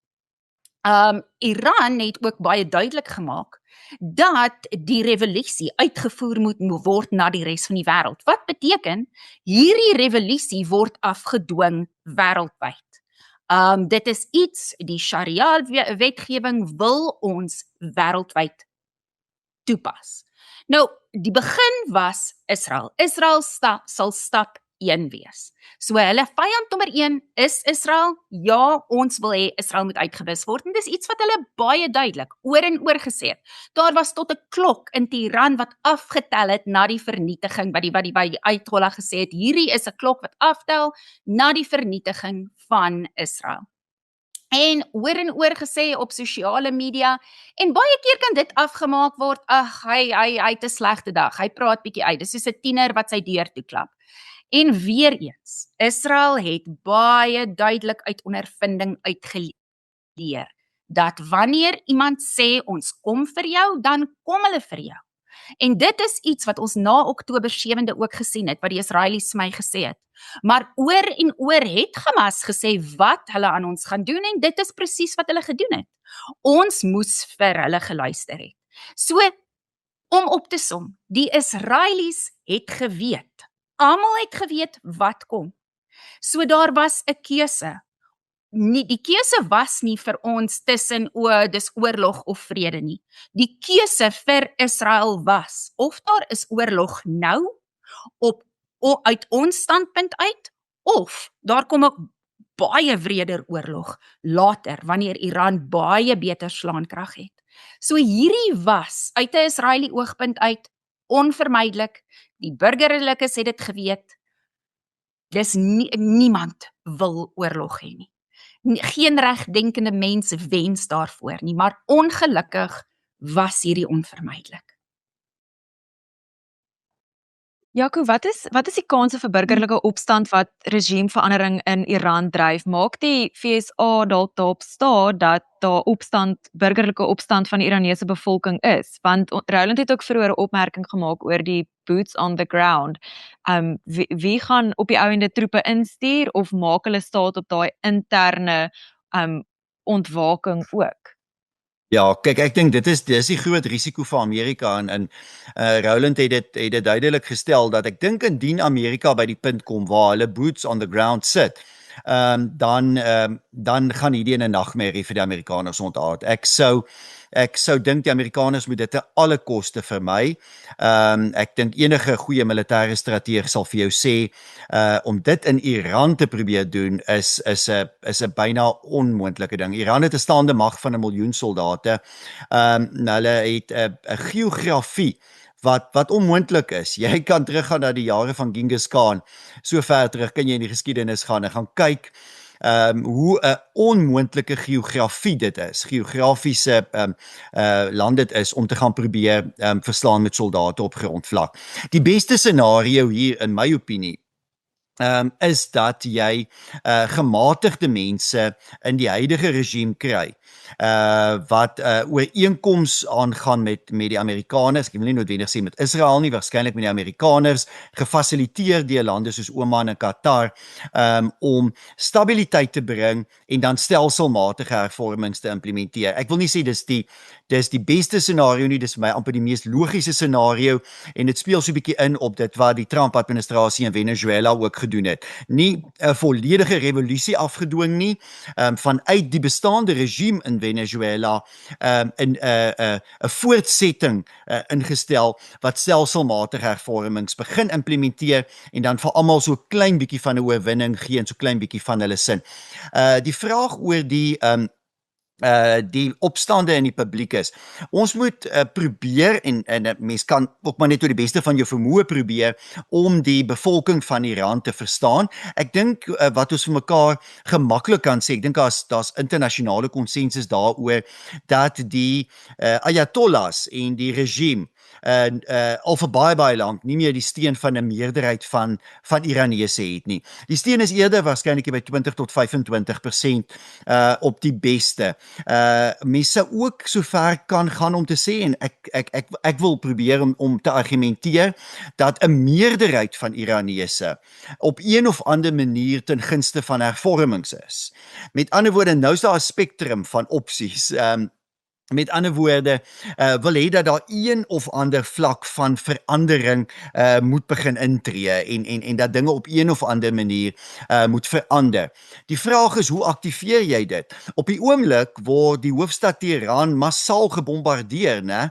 Iran het ook baie duidelik gemaak dat die revolusie uitgevoer moet word na die res van die wêreld. Wat beteken, hierdie revolusie word afgedwing wêreldwyd. Dit is iets, die Sharia wetgewing wil ons wêreldwyd toepas. Nou, die begin was Israel. Israel sal stap 1 wees. So hulle vyand nommer 1 is Israel. Ja, ons wil hê Israel moet uitgewis word. En dis iets wat hulle baie duidelik oor en oor gesê het. Daar was tot 'n klok in Teheran wat afgetel het na die vernietiging, wat die Ayatollah gesê het, hierdie is 'n klok wat aftel na die vernietiging van Israel. En oor gesê op sosiale media, en baie keer kan dit afgemaak word, ag, hy het 'n slegte dag, hy praat bietjie uit, dis soos 'n tiener wat sy deur toe klap. En weer eens, Israel het baie duidelik uit ondervinding uitgeleer, dat wanneer iemand sê ons kom vir jou, dan kom hulle vir jou. En dit is iets wat ons na Oktober 7de ook gesien het, wat die Israelies my gesê het. Maar oor en oor het Hamas gesê wat hulle aan ons gaan doen, en dit is presies wat hulle gedoen het. Ons moes vir hulle geluister het. So, om op te som, die Israelies het geweet, almal het geweet wat kom. So daar was 'n keuse. Die keuse was nie vir ons tussen dis oorlog of vrede nie. Die keuse vir Israel was, of daar is oorlog nou, uit ons standpunt uit, of daar kom ook baie wreder oorlog later, wanneer Iran baie beter slaankrag het. So hierdie was, uit 'n Israeli oogpunt uit, onvermydelik, die burgerlikes het dit geweet, dis niemand wil oorlog hê nie. Geen regdenkende mens wens daarvoor nie, maar ongelukkig was hierdie onvermydelik. Jaco, wat is die kanse vir burgerlike opstand wat regimeverandering in Iran dryf? Maak die FSA dalk daarop staan dat daar burgerlike opstand van die Iranese bevolking is? Want Roland het ook vroeër 'n opmerking gemaak oor die boots on the ground. Wie gaan op die ouende troepe instuur of maak hulle staat op daai interne ontwaking ook? Ja, kyk, ek dink dis die groot risiko vir Amerika en Roland het dit duidelik gestel dat ek dink indien Amerika by die punt kom waar hulle boots on the ground sit, dan gaan hierdie 'n nagmerrie vir die Amerikaners ontaard. Ek sou dink die Amerikaners moet dit te alle koste vermy. Ek dink enige goeie militêre strateeg sal vir jou sê om dit in Iran te probeer doen is 'n byna onmoontlike ding. Iran het 'n staande mag van 1 miljoen soldate. Hulle het 'n geografie wat onmoontlik is. Jy kan teruggaan na die jare van Genghis Khan. So ver terug kan jy in die geskiedenis gaan en gaan kyk hoe 'n onmoontlike geografie dit is. Geografiese land dit is om te gaan probeer verslaan met soldate op grondvlak. Die beste scenario hier in my opinie is dat jy gematigde mense in die huidige regime kry wat ooreenkoms aangaan met die Amerikaners. Ek wil nie noodwendig sê met Israel nie, waarskynlik met die Amerikaners, gefasiliteer deur lande soos Oman en Qatar om stabiliteit te bring en dan stelselmatige hervormings te implementeer. Ek wil nie sê dis die beste scenario nie, dis vir my amper die mees logiese scenario en dit speel so 'n bietjie in op dit wat die Trump-administrasie in Venezuela ook gedoen het. Nie 'n volledige revolusie afgedwing nie, vanuit die bestaande regime in Venezuela in 'n voortsetting ingestel wat stelselmatige hervormings begin implementeer en dan vir almal so klein bietjie van 'n oorwinning gee en so klein bietjie van hulle sin. Die vraag oor die opstande in die publiek is. Ons moet probeer en 'n mens kan ook maar net tot die beste van jou vermoë probeer om die bevolking van Iran te verstaan. Ek dink wat ons vir mekaar gemaklik kan sê, ek dink daar's internasionale konsensus daaroor dat die ayatollahs en die regime al vir baie lank nie meer die steun van 'n meerderheid van Iranese het nie. Die steun is eerder waarskynlik by 20 tot 25% op die beste. Mense ook so ver kan gaan om te sê en ek wil probeer om te argumenteer dat 'n meerderheid van Iranese op een of ander manier ten gunste van hervormings is. Met ander woorde, nou is daar 'n spektrum van opsies. Met ander woorde, wil hê dat daar een of ander vlak van verandering moet begin intree en dat dinge op een of ander manier moet verander. Die vraag is, hoe aktiveer jy dit? Op die oomblik word die hoofstad Teheran massaal gebombardeer, né?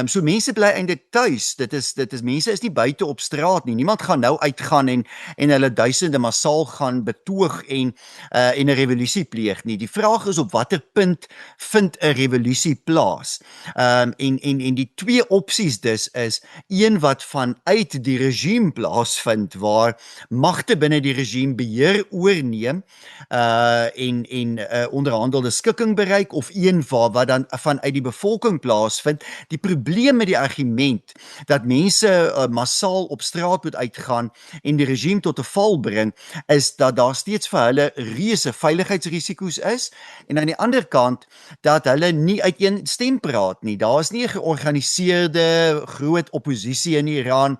So mense bly eintlik tuis. Dit is mense is nie buite op straat nie. Niemand gaan nou uitgaan en hulle duisende massaal gaan betoog en 'n revolusie pleeg nie. Die vraag is op watter punt vind 'n revolusie plaas. En die twee opsies dus is een wat vanuit die regime plaasvind waar magte binne die regime beheer oorneem en onderhandelde skikking bereik of een wat dan vanuit die bevolking plaasvind. Die probleem met die argument dat mense massaal op straat moet uitgaan en die regime tot 'n val bring is dat daar steeds vir hulle reuse veiligheidsrisiko's is en aan die ander kant dat hulle nie uit een stem praat nie. Daar is nie 'n georganiseerde groot oppositie in Iran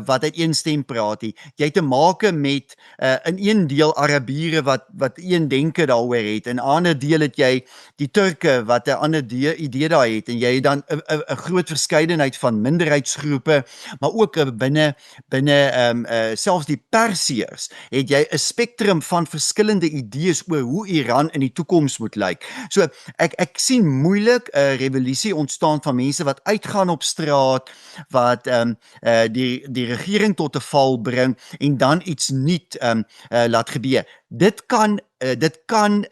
wat uit een stem praat nie. Jy het te make met in een deel Arabiere wat een denke daaroor het. In 'n ander deel het jy die Turke wat 'n ander idee daar het en jy het dan 'n groot verskeidenheid van minderheidsgroepe, maar ook binne selfs die Persiërs het jy 'n spektrum van verskillende idees oor hoe Iran in die toekoms moet lyk. So ek sien moeilik 'n revolusie ontstaan van mense wat uitgaan op straat, wat die regering tot 'n val bring en dan iets nuut laat gebeur. Dit kan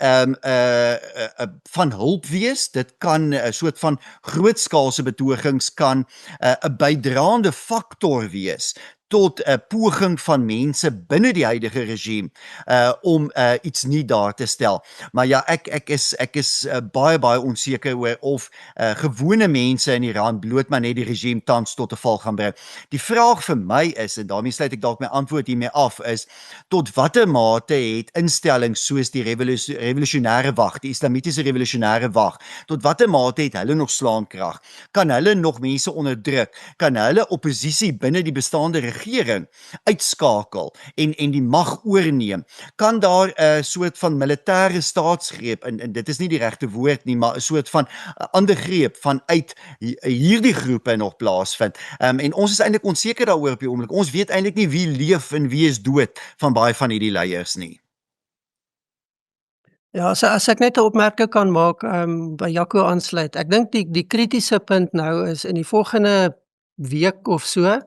van hulp wees, dit kan 'n soort van grootskaalse betogings kan 'n bydraende faktor wees tot 'n poging van mense binne die huidige regime om iets nie daar te stel. Maar ja, ek is baie onseker oor of gewone mense in Iran bloot maar net die regime tans tot 'n val gaan bring. Die vraag vir my is, en daarmee sluit ek dalk my antwoord hiermee af, is tot watter mate het instellings soos die revolusionêre wag, die islamitiese revolusionêre wag, tot watter mate het hulle nog slaankrag? Kan hulle nog mense onderdruk? Kan hulle oppositie binne die bestaande regering uitskakel en die mag oorneem? Kan daar 'n soort van militêre staatsgreep, en dit is nie die regte woord nie, maar 'n soort van ander greep vanuit hierdie groepe nog plaasvind? En ons is eintlik onseker daaroor op die oomblik. Ons weet eintlik nie wie leef en wie is dood van baie van hierdie leiers nie. Ja, as ek net 'n opmerking kan maak, by Jaco aansluit. Ek dink die kritiese punt nou is in die volgende week of so,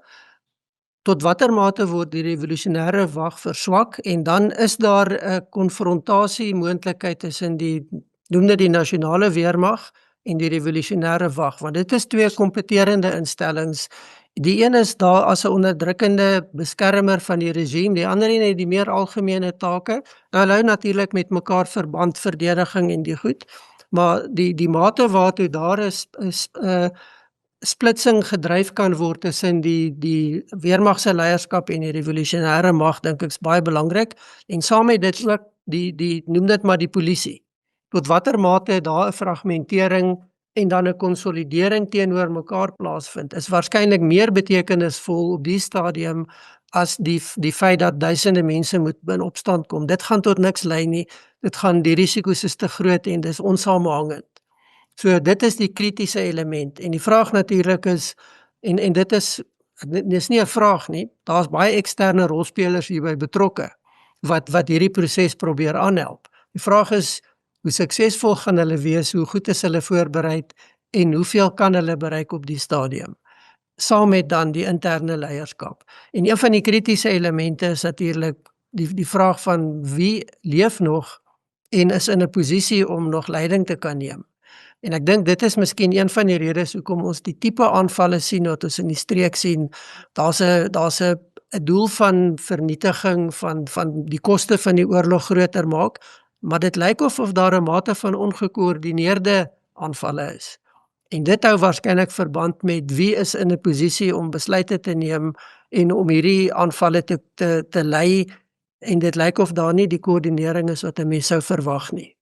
tot watter mate word die revolusionêre wag verswak en dan is daar 'n konfrontasie moontlikheid tussen noem dit die nasionale weermag en die revolusionêre wag, want dit is twee kompeterende instellings. Die een is daar as 'n onderdrukkende beskermer van die regime, die ander een het die meer algemene take. Nou hulle hou natuurlik met mekaar verband, verdediging en die goed, maar die mate waartoe daar is splitsing gedryf kan word tussen die weermag se leierskap en die revolusionêre mag, dink ek is baie belangrik. En saam met dit ook die noem dit maar die polisie. Tot watter mate daar 'n fragmentering en dan 'n konsolidering teenoor mekaar plaasvind, is waarskynlik meer betekenisvol op die stadium as die feit dat duisende mense moet in opstand kom. Dit gaan tot niks lei nie. Die risiko's is te groot en dis onsamehangend. So dit is die kritiese element en die vraag natuurlik is en dit is nie 'n vraag nie. Daar's baie eksterne rolspelers hierby betrokke wat hierdie proses probeer aanhelp. Die vraag is hoe suksesvol gaan hulle wees, hoe goed is hulle voorberei en hoeveel kan hulle bereik op die stadium, saam met dan die interne leierskap. En een van die kritiese elemente is natuurlik die vraag van wie leef nog en is in 'n posisie om nog leiding te kan neem. En ek dink dit is miskien een van die redes hoekom ons die tipe aanvalle sien wat ons in die streek sien. Daar's 'n doel van vernietiging van die koste van die oorlog groter maak, maar dit lyk of daar 'n mate van ongekoördineerde aanvalle is. En dit hou waarskynlik verband met wie is in 'n posisie om besluite te neem en om hierdie aanvalle te lei, en dit lyk of daar nie die koördinering is wat 'n mens sou verwag nie.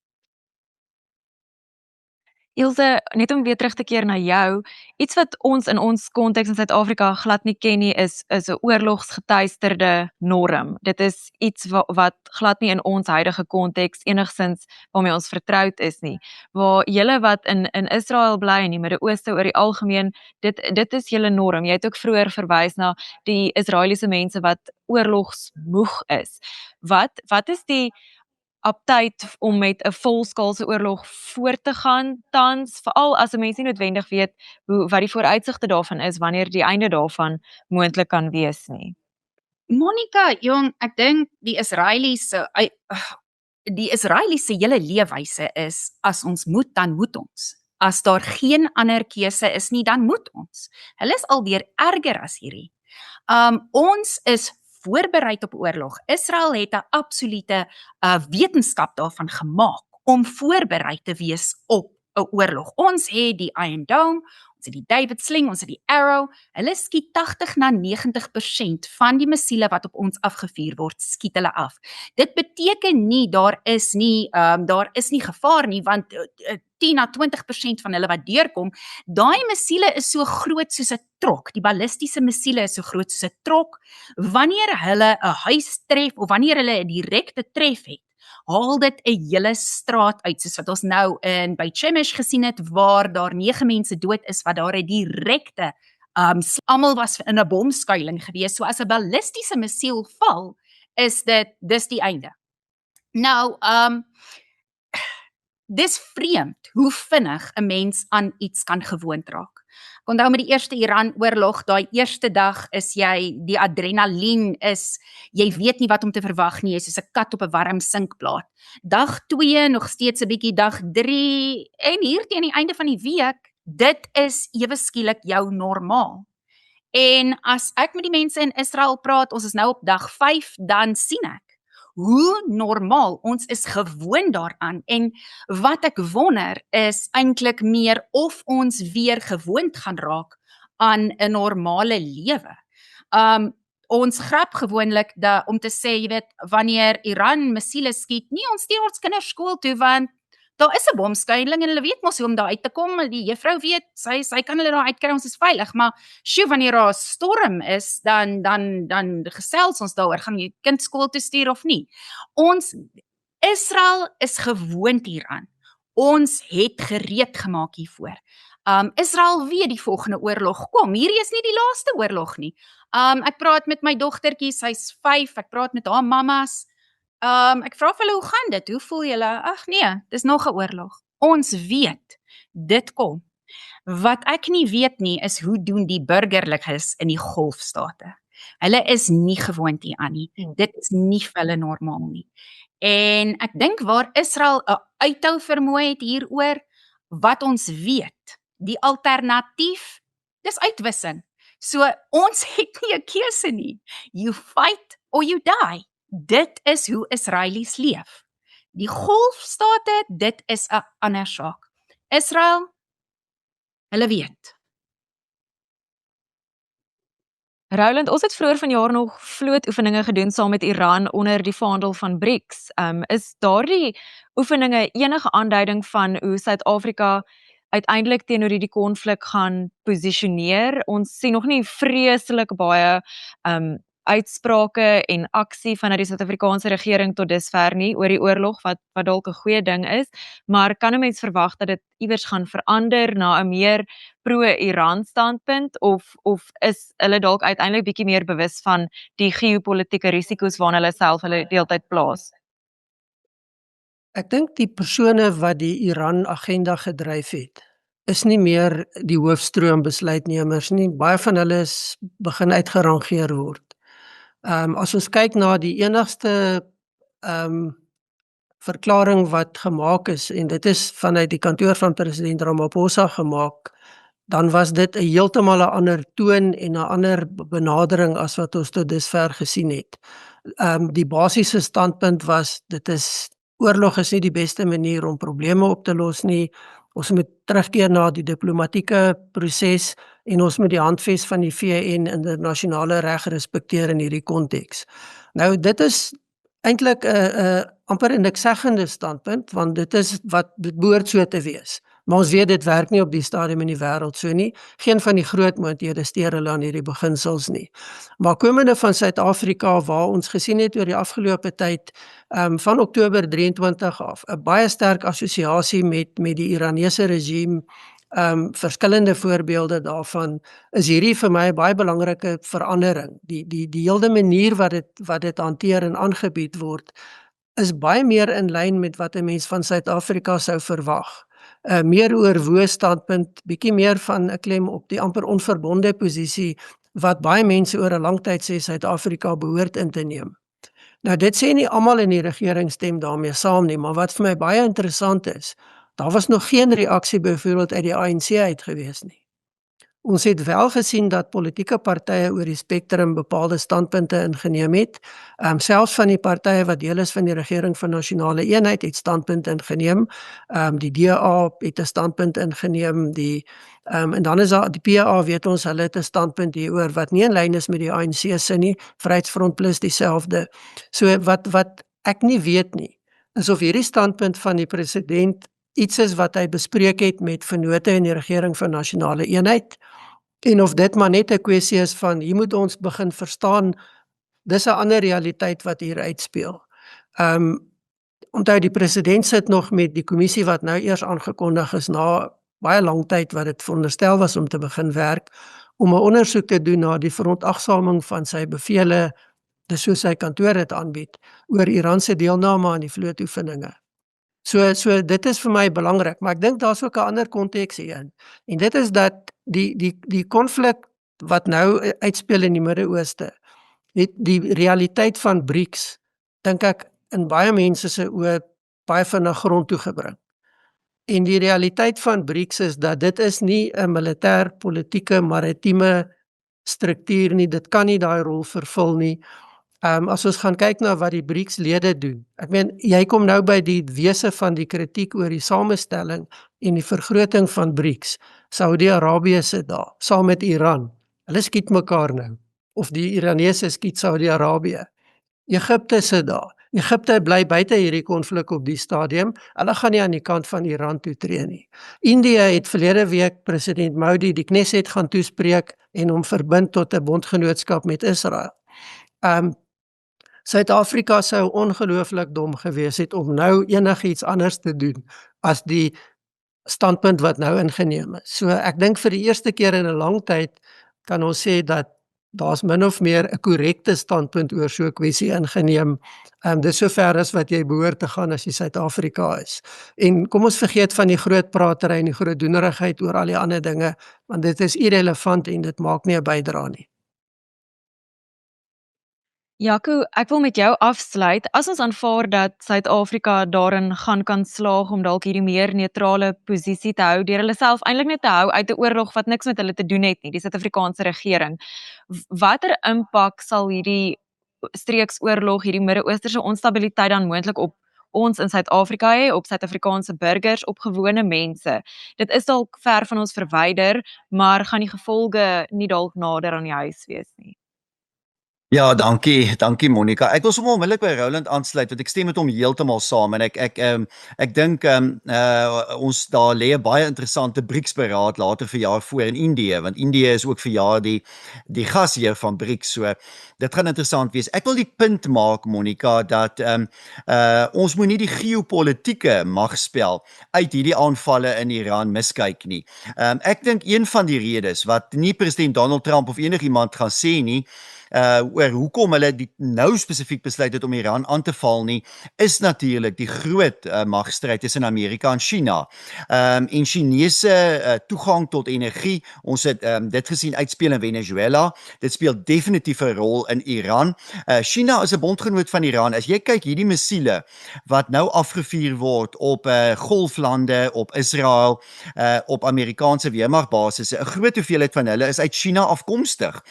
Ilse, net om weer terug te keer na jou, iets wat ons in ons konteks in Suid-Afrika glad nie ken nie, is 'n oorlogsgetuisterde norm. Dit is iets wat glad nie in ons huidige konteks enigsins waarmee ons vertroud is nie. Waar julle wat in Israel bly en die Midde-Ooste oor die algemeen, dit is julle norm. Jy het ook vroeër verwys na die Israeliese mense wat oorlogsmoeg is. Wat is die aptyd om met 'n volskaalse oorlog voort te gaan tans, veral as 'n mens nie noodwendig weet wat die vooruitsigte daarvan is, wanneer die einde daarvan moontlik kan wees nie. Monica, jong, ek dink die Israeliese hele leefwyse is, as ons moet, dan moet ons. As daar geen ander keuse is nie, dan moet ons. Hulle is alweer erger as hierdie. Ons is voorberei op oorlog. Israel het 'n absolute wetenskap daarvan gemaak om voorberei te wees op 'n oorlog. Ons het die Iron Dome, ons het die David Sling, ons het die Arrow. Hulle skiet 80-90% van die missiele wat op ons afgevuur word, skiet hulle af. Dit beteken nie daar is nie gevaar nie, want 10-20% van hulle wat deurkom, daai missiele is so groot soos 'n trok. Die ballistiese missiele is so groot soos 'n trok. Wanneer hulle 'n huis tref of wanneer hulle 'n direkte tref het, haal dit 'n hele straat uit, soos wat ons nou in by Shemesh gesien het, waar daar 9 mense dood is, wat daar 'n direkte almal was in 'n bomskuiling gewees. So as 'n ballistiese missiel val, dis die einde. Nou, dis vreemd hoe vinnig 'n mens aan iets kan gewoond raak. Ek onthou met die eerste Iran-oorlog, daai eerste dag is die adrenalien is, jy weet nie wat om te verwag nie, jy is soos 'n kat op 'n warm sinkplaat. Dag 2, nog steeds 'n bietjie, dag 3, en hier teen die einde van die week, dit is ewe skielik jou normaal. En as ek met die mense in Israel praat, ons is nou op dag 5, dan sien ek hoe normaal ons is gewoond daaraan. En wat ek wonder is eintlik meer of ons weer gewoond gaan raak aan 'n normale lewe. Ons grap gewoonlik om te sê, jy weet, wanneer Iran missiele skiet, nie ons stuur ons kinders skool toe want daar is 'n bomskuiling en hulle weet mos hoe om daar uit te kom. Die juffrou weet, sy kan hulle daar uitkry, ons is veilig, maar sjoe, wanneer daar 'n storm is, dan gesels ons daaroor, gaan jy kind skool toe stuur of nie. Israel is gewoond hieraan. Ons het gereed gemaak hiervoor. Israel weet die volgende oorlog kom. Hierdie is nie die laaste oorlog nie. Ek praat met my dogtertjie, sy's 5, ek praat met haar mammas. Ek vra vir hulle, hoe gaan dit? Hoe voel julle? Ag nee, dis nog 'n oorlog. Ons weet, dit kom. Wat ek nie weet nie, is hoe doen die burgerlikes in die golfstate. Hulle is nie gewoond hieraan nie. Dit is nie vir hulle normaal nie. En ek dink waar Israel 'n uithou vermoë het hieroor, wat ons weet, die alternatief, dis uitwissing. So ons het nie 'n keuse nie. You fight or you die. Dit is hoe Israelies leef. Die golfstate, dit is 'n ander saak. Israel, hulle weet. Roland, ons het vroeër vanjaar nog vlootoefeninge gedoen saam met Iran onder die vaandel van BRICS. Is daardie oefeninge enige aanduiding van hoe Suid-Afrika uiteindelik teenoor hierdie konflik gaan posisioneer? Ons sien nog nie vreeslik baie uitsprake en aksie vanuit die Suid-Afrikaanse regering tot dusver nie oor die oorlog, wat dalk 'n goeie ding is, maar kan 'n mens verwag dat dit iewers gaan verander na 'n meer pro-Iran standpunt, of is hulle dalk uiteindelik bietjie meer bewus van die geopolitiese risiko's waarna hulle self hulle deeltyd plaas? Ek dink die persone wat die Iran agenda gedryf het, is nie meer die hoofstroom besluitnemers nie. Baie van hulle is begin uitgerangeer word. As ons kyk na die enigste verklaring wat gemaak is, en dit is vanuit die kantoor van president Ramaphosa gemaak, dan was dit 'n heeltemal 'n ander toon en 'n ander benadering as wat ons tot dusver gesien het. Die basiese standpunt was, oorlog is nie die beste manier om probleme op te los nie. Ons moet terugkeer na die diplomatieke proses en ons moet die handves van die VN internasionale reg respekteer in hierdie konteks. Nou dit is eintlik 'n amper 'n nikszeggende standpunt, want dit behoort so te wees. Maar ons weet dit werk nie op die stadium in die wêreld so nie. Geen van die groot moondhede steur hulle aan hierdie beginsels nie. Maar komende van Suid-Afrika, waar ons gesien het oor die afgelope tyd, van Oktober 23 af, 'n baie sterk assosiasie met die Iranese regime, verskillende voorbeelde daarvan, is hierdie vir my 'n baie belangrike verandering. Die hele manier wat dit hanteer en aangebied word, is baie meer in lyn met wat 'n mens van Suid-Afrika sou verwag. Meer oorwoë standpunt, bietjie meer van 'n klem op die amper onverbonde posisie wat baie mense oor 'n lang tyd sê Suid-Afrika behoort in te neem. Nou dit sê nie almal in die regering stem daarmee saam nie, maar wat vir my baie interessant is, daar was nog geen reaksie byvoorbeeld uit die ANC uit gewees nie. Ons het wel gesien dat politieke partye oor die spektrum bepaalde standpunte ingeneem het. Selfs van die partye wat deel is van die regering van nasionale eenheid het standpunt ingeneem. Die DA het 'n standpunt ingeneem, en dan is daar die PA, weet ons, hulle het 'n standpunt hieroor wat nie in lyn is met die ANC se nie, Vryheidsfront Plus dieselfde. So wat ek nie weet nie, is of hierdie standpunt van die president iets is wat hy bespreek het met vennote in die regering van nasionale eenheid, en of dit maar net 'n kwessie is van, hier moet ons begin verstaan, dis 'n ander realiteit wat hier uitspeel. Onthou, die president sit nog met die kommissie wat nou eers aangekondig is na baie lang tyd wat dit veronderstel was om te begin werk, om 'n ondersoek te doen na die verontagsaming van sy bevele, dis soos sy kantoor dit aanbied, oor Iran se deelname aan die vlootoefeninge. So dit is vir my belangrik, maar ek dink daar's ook 'n ander konteks hierin. En dit is dat die konflik wat nou uitspeel in die Midde-Ooste, het die realiteit van BRICS, dink ek, in baie mense se oë baie vinnig grond toe gebring. En die realiteit van BRICS is dat dit is nie 'n militêr, politieke, maritieme struktuur nie, dit kan nie daai rol vervul nie. As ons gaan kyk na wat die BRICS-lede doen, ek meen, jy kom nou by die wese van die kritiek oor die samestelling en die vergroting van BRICS. Saudi-Arabië sit daar, saam met Iran. Hulle skiet mekaar nou, of die Iranese skiet Saudi-Arabië. Egipte sit daar. Egipte bly buite hierdie konflik op die stadium. Hulle gaan nie aan die kant van Iran toetree nie. India het verlede week president Modi die Knesset gaan toespreek en hom verbind tot 'n bondgenootskap met Israel. Suid-Afrika sou ongelooflik dom gewees het om nou enigiets anders te doen as die standpunt wat nou ingeneem is. So ek dink vir die eerste keer in 'n lang tyd kan ons sê dat daar's min of meer 'n korrekte standpunt oor so 'n kwessie ingeneem. Dis sover as wat jy behoort te gaan as jy Suid-Afrika is. En kom ons vergeet van die groot pratery en die groot doenerigheid oor al die ander dinge, want dit is irrelevant en dit maak nie 'n bydrae nie. Jaco, ek wil met jou afsluit. As ons aanvaar dat Suid-Afrika daarin kan slaag om dalk hierdie meer neutrale posisie te hou, deur hulle self eintlik net te hou uit 'n oorlog wat niks met hulle te doen het nie, die Suid-Afrikaanse regering. Watter impak sal hierdie streeksoorlog, hierdie Midde-Oosterse onstabiliteit dan moontlik op ons in Suid-Afrika hê, op Suid-Afrikaanse burgers, op gewone mense? Dit is dalk ver van ons verwyder, maar gaan die gevolge nie dalk nader aan die huis wees nie? Ja, dankie Monica. Ek wil sommer onmiddellik by Roland aansluit want ek stem met hom heeltemal saam en ek dink ons daar lê 'n baie interessante BRICS-beraad later verjaar voor in Indië, want Indië is ook verjaar die gasheer van BRICS, so dit gaan interessant wees. Ek wil die punt maak, Monica, dat ons moet nie die geopolitiese magspel uit hierdie aanvalle in Iran miskyk nie. Ek dink een van die redes wat nie president Donald Trump of enigiemand gaan sê nie, oor hoekom hulle nou spesifiek besluit het om Iran aan te val nie, is natuurlik die groot magstryd tussen Amerika en China. En Chinese toegang tot energie, ons het dit gesien uitspeel in Venezuela, dit speel definitief 'n rol in Iran. China is 'n bondgenoot van Iran. As jy kyk hierdie missiele wat nou afgevuur word op golflande, op Israel, op Amerikaanse weermagbasisse, 'n groot hoeveelheid van hulle is uit China afkomstig.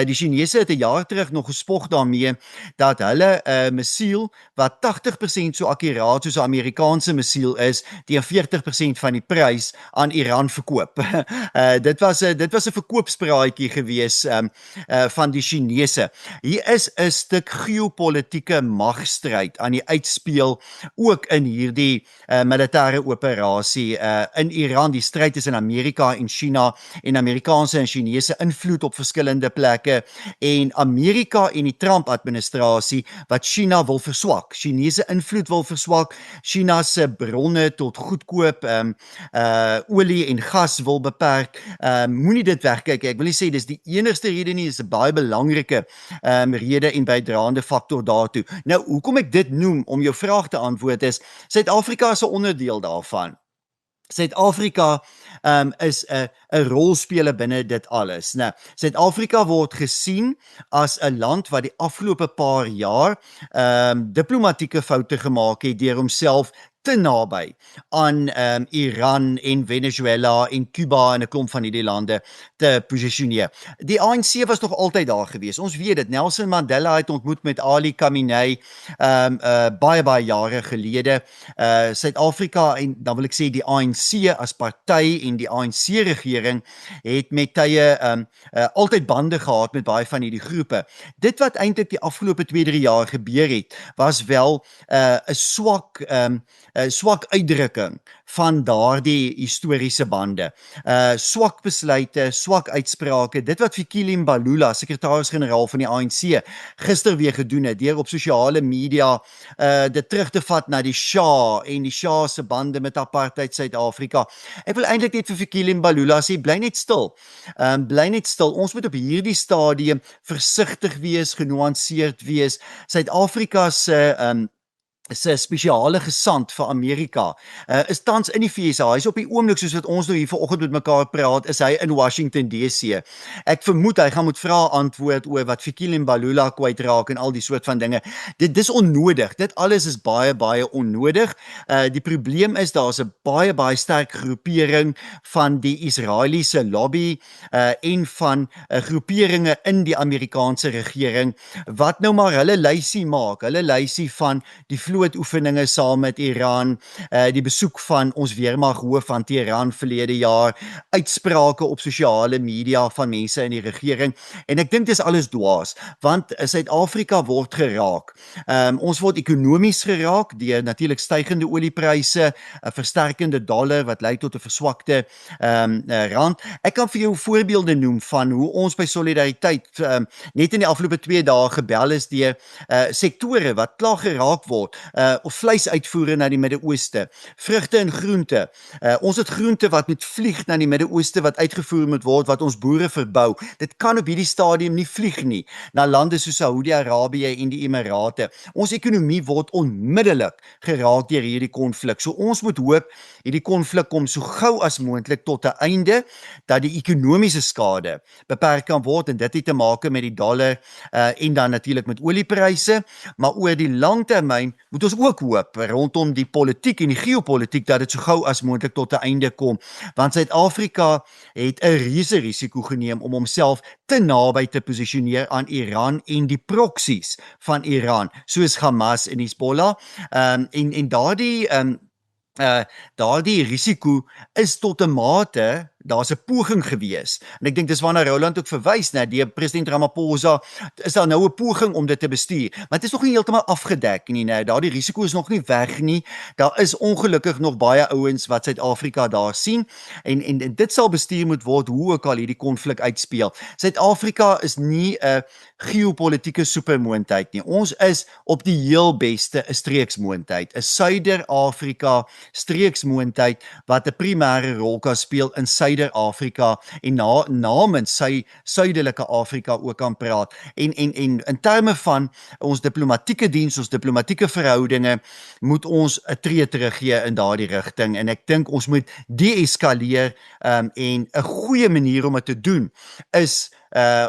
Die Chinese het 'n jaar terug nog gespog daarmee dat hulle 'n missiel wat 80% so akkuraat soos 'n Amerikaanse missiel is, teen 40% van die prys aan Iran verkoop. Dit was 'n verkoopspraatjie gewees van die Chinese. Hier is 'n stuk geopolitiese magstryd aan die uitspeel ook in hierdie militêre operasie in Iran. Die stryd tussen Amerika en China en Amerikaanse en Chinese invloed op verskillende plekke en Amerika en die Trump-administrasie wat China wil verswak. Chinese invloed wil verswak, China se bronne tot goedkoop olie en gas wil beperk. Moenie dit wegkyk. Ek wil nie sê dis die enigste rede nie, dis 'n baie belangrike rede en bydraende faktor daartoe. Nou, hoekom ek dit noem om jou vraag te antwoord is, Suid-Afrika is 'n onderdeel daarvan. Suid-Afrika is 'n rolspeler binne dit alles. Nou, Suid-Afrika word gesien as 'n land wat die afgelope paar jaar diplomatieke foute gemaak het deur homself te naby aan Iran en Venezuela en Cuba en 'n klomp van hierdie lande te posisioneer. Die ANC was nog altyd daar gewees. Ons weet dit. Nelson Mandela het ontmoet met Ali Khamenei baie jare gelede. Suid-Afrika en dan wil ek sê die ANC as party en die ANC regering het met tye altyd bande gehad met baie van hierdie groepe. Dit wat eintlik die afgelope 2-3 jaar gebeur het, was wel 'n swak uitdrukking van daardie historiese bande. Swak besluite, swak uitsprake, dit wat Fikile Mbalula, sekretaris-generaal van die ANC, gister weer gedoen het, deur op sosiale media dit terug te vat na die Shah en die Shah se bande met apartheid Suid-Afrika. Ek wil eintlik net vir Fikile Mbalula sê, bly net stil. Bly net stil. Ons moet op hierdie stadium versigtig wees, genuanceerd wees. Suid-Afrika se se spesiale gesant vir Amerika is tans in die FSA. Hy's op die oomblik soos wat ons nou hier vanoggend met mekaar praat, is hy in Washington DC. Ek vermoed hy gaan moet vra antwoord oor wat Fikile Mbalula kwytraak en al die soort van dinge. Dit is onnodig. Dit alles is baie onnodig. Die probleem is daar's 'n baie sterk groepering van die Israeliese lobby en van groeperinge in die Amerikaanse regering wat nou maar hulle lysie maak. Hulle lysie van die vlootoefeninge saam met Iran, die besoek van ons weermaghoof aan Teheran verlede jaar, uitsprake op sosiale media van mense in die regering en ek dink dis alles dwaas want Suid-Afrika word geraak. Ons word ekonomies geraak deur natuurlik stygende oliepryse, 'n versterkende dollar wat lei tot 'n verswakte rand. Ek kan vir jou voorbeelde noem van hoe ons by Solidariteit net in die afgelope 2 dae gebel is deur sektore wat klaar geraak word, of vleisuitvoere na die Midde-Ooste, vrugte en groente. Ons het groente wat moet vlieg na die Midde-Ooste wat uitgevoer moet word wat ons boere verbou. Dit kan op hierdie stadium nie vlieg nie na lande soos Saudi-Arabië en die Emirate. Ons ekonomie word onmiddellik geraak deur hierdie konflik. So ons moet hoop hierdie konflik kom so gou as moontlik tot 'n einde dat die ekonomiese skade beperk kan word en dit het te maak met die dollar en dan natuurlik met oliepryse, maar oor die langtermyn moet ons ook hoop rondom die politiek en die geopolitiek dat dit so gou as moontlik tot 'n einde kom, want Suid-Afrika het 'n reuse risiko geneem om homself te naby te posisioneer aan Iran en die proksies van Iran, soos Hamas en Hezbollah, en daardie risiko is tot 'n mate, daar's 'n poging gewees. En ek dink dis waarna Roland ook verwys, net deur president Ramaphosa, is daar nou 'n poging om dit te bestuur. Maar dit is nog nie heeltemal afgedek nie, nee. Daardie risiko is nog nie weg nie. Daar is ongelukkig nog baie ouens wat Suid-Afrika daar sien en dit sal bestuur moet word hoe ook al hierdie konflik uitspeel. Suid-Afrika is nie 'n geopolitiese supermoondheid nie. Ons is op die heel beste 'n streeksmoondheid, 'n Suider-Afrika streeksmoondheid wat 'n primêre rol kan speel in Suider-Afrika en namens sy suidelike Afrika ook kan praat. En in terme van ons diplomatieke diens, ons diplomatieke verhoudinge, moet ons 'n tree teruggee in daardie rigting en ek dink ons moet de-eskaleer en 'n goeie manier om dit te doen is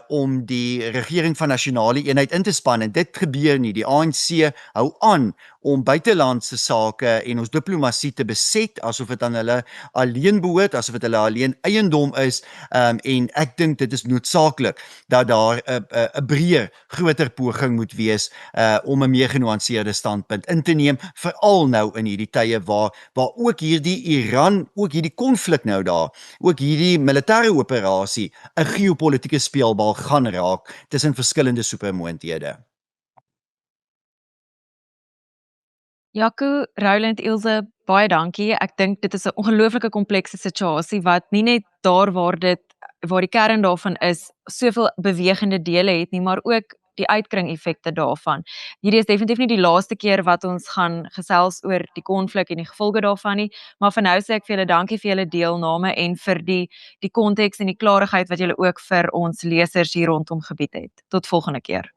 om die regering van nasionale eenheid in te span en dit gebeur nie. Die ANC hou aan om buitelandse sake en ons diplomatie te beset asof dit aan hulle alleen behoort, asof dit hulle alleen eiendom is, en ek dink dit is noodsaaklik dat daar 'n breër, groter poging moet wees om 'n meer genuanceerde standpunt in te neem, veral nou in hierdie tye waar ook hierdie Iran, ook hierdie konflik nou daar, ook hierdie militêre operasie 'n geopolitiese speelbal gaan raak tussen verskillende supermoondhede. Jaco, Roland, Ilse, baie dankie. Ek dink dit is 'n ongelooflike komplekse situasie wat nie net daar waar die kern daarvan is, soveel bewegende dele het nie, maar ook die uitkring-effekte daarvan. Hierdie is definitief nie die laaste keer wat ons gaan gesels oor die konflik en die gevolge daarvan nie, maar vir nou sê ek vir julle dankie vir julle deelname en vir die konteks en die klarigheid wat julle ook vir ons lesers hier rondom gebied het. Tot volgende keer.